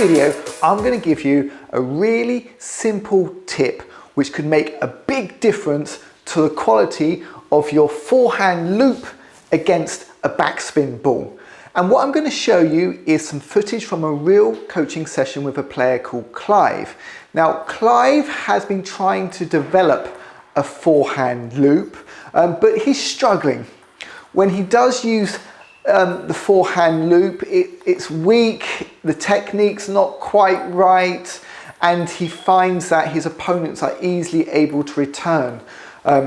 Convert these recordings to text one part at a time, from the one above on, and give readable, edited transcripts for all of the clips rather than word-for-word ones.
video, I'm going to give you a really simple tip which could make a big difference to the quality of your forehand loop against a backspin ball. And what I'm going to show you is some footage from a real coaching session with a player called Clive. Now, Clive has been trying to develop a forehand loop, but he's struggling. When he does use the forehand loop, it's weak, the technique's not quite right, and he finds that his opponents are easily able to return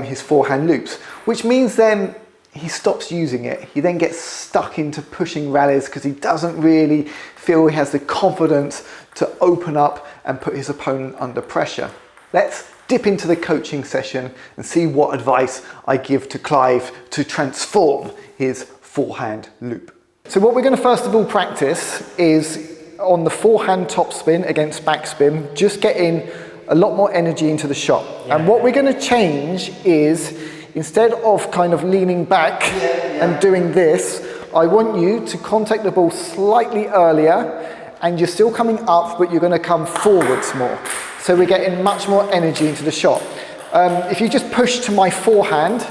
his forehand loops, which means then he stops using it. He then gets stuck into pushing rallies because he doesn't really feel he has the confidence to open up and put his opponent under pressure. Let's dip into the coaching session and see what advice I give to Clive to transform his forehand loop. So what we're going to first of all practice is on the forehand topspin against backspin, just getting a lot more energy into the shot. Yeah. And what we're going to change is, instead of kind of leaning back and doing this, I want you to contact the ball slightly earlier, and you're still coming up, but you're going to come forwards more. So we're getting much more energy into the shot. If you just push to my forehand,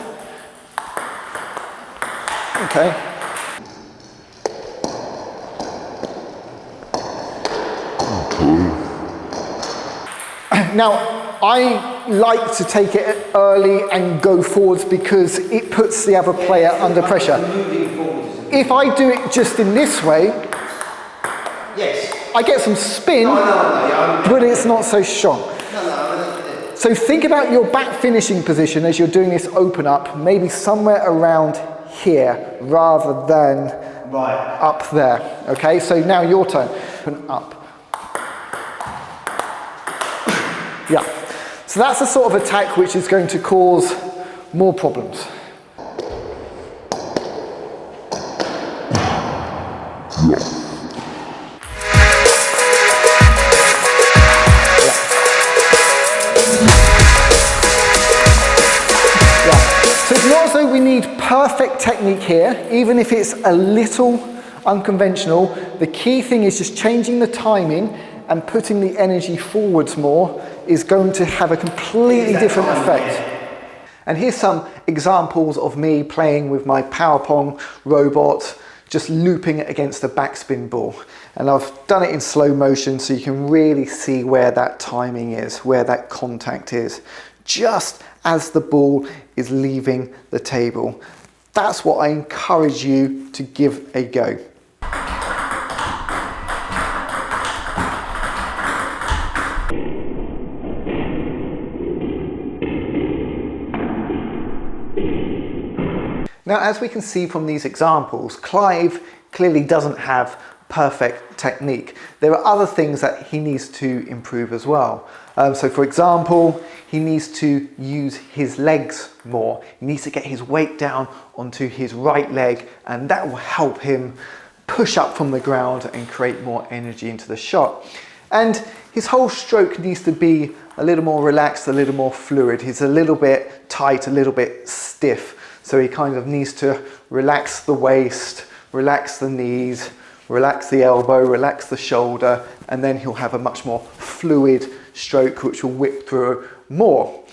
okay. Now, I like to take it early and go forwards because it puts the other player under pressure. If I do it just in this way, I get some spin, but it's not so strong. So think about your back finishing position as you're doing this open up, maybe somewhere around here rather than up there. Okay, so now your turn. Open up. Yeah. So that's the sort of attack which is going to cause more problems. So it's not as though we need perfect technique here, even if it's a little unconventional. The key thing is just changing the timing and putting the energy forwards more is going to have a completely different effect. And here's some examples of me playing with my power pong robot, just looping it against the backspin ball. And I've done it in slow motion so you can really see where that timing is, where that contact is, just as the ball is leaving the table. That's what I encourage you to give a go. Now, as we can see from these examples, Clive clearly doesn't have perfect technique. There are other things that he needs to improve as well. So for example, he needs to use his legs more. He needs to get his weight down onto his right leg, and that will help him push up from the ground and create more energy into the shot. And his whole stroke needs to be a little more relaxed, a little more fluid. He's a little bit tight, a little bit stiff. So he kind of needs to relax the waist, relax the knees, relax the elbow, relax the shoulder, and then he'll have a much more fluid stroke which will whip through more.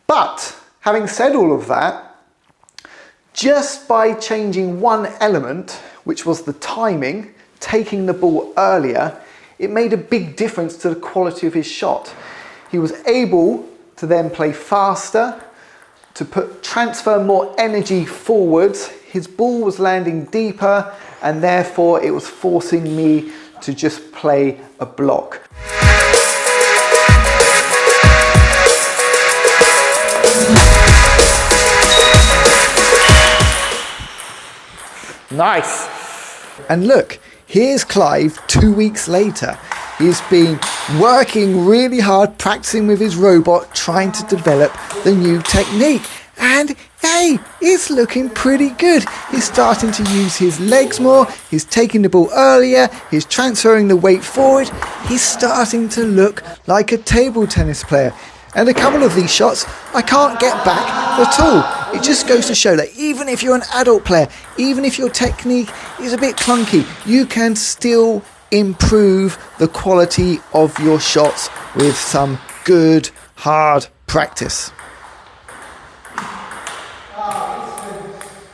But having said all of that, just by changing one element, which was the timing, taking the ball earlier, it made a big difference to the quality of his shot. He was able to then play faster, to transfer more energy forwards. His ball was landing deeper, and therefore it was forcing me to just play a block. Nice. And look, here's Clive 2 weeks later. He's been working really hard, practicing with his robot, trying to develop the new technique. And hey, it's looking pretty good. He's starting to use his legs more, he's taking the ball earlier, he's transferring the weight forward. He's starting to look like a table tennis player. And a couple of these shots I can't get back at all. It just goes to show that even if you're an adult player, even if your technique is a bit clunky, you can still improve the quality of your shots with some good, hard practice.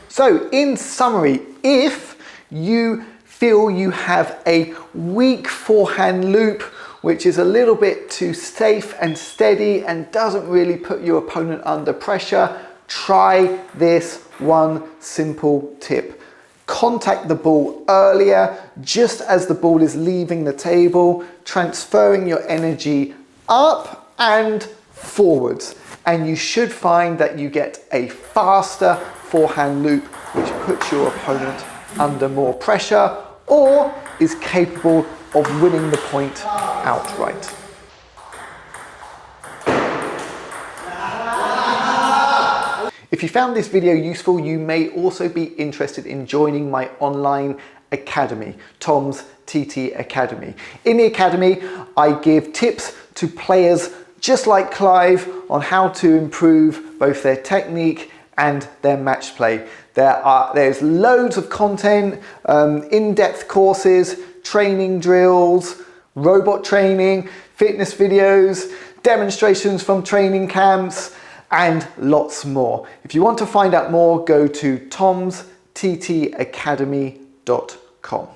So, in summary, if you feel you have a weak forehand loop, which is a little bit too safe and steady and doesn't really put your opponent under pressure, try this one simple tip. Contact the ball earlier, just as the ball is leaving the table, transferring your energy up and forwards. And you should find that you get a faster forehand loop, which puts your opponent under more pressure or is capable of winning the point outright. If you found this video useful, you may also be interested in joining my online academy, Tom's TT Academy. In the academy, I give tips to players just like Clive on how to improve both their technique and their match play. There's loads of content, in-depth courses, training drills, robot training, fitness videos, demonstrations from training camps, and lots more. If you want to find out more, go to tomstttacademy.com.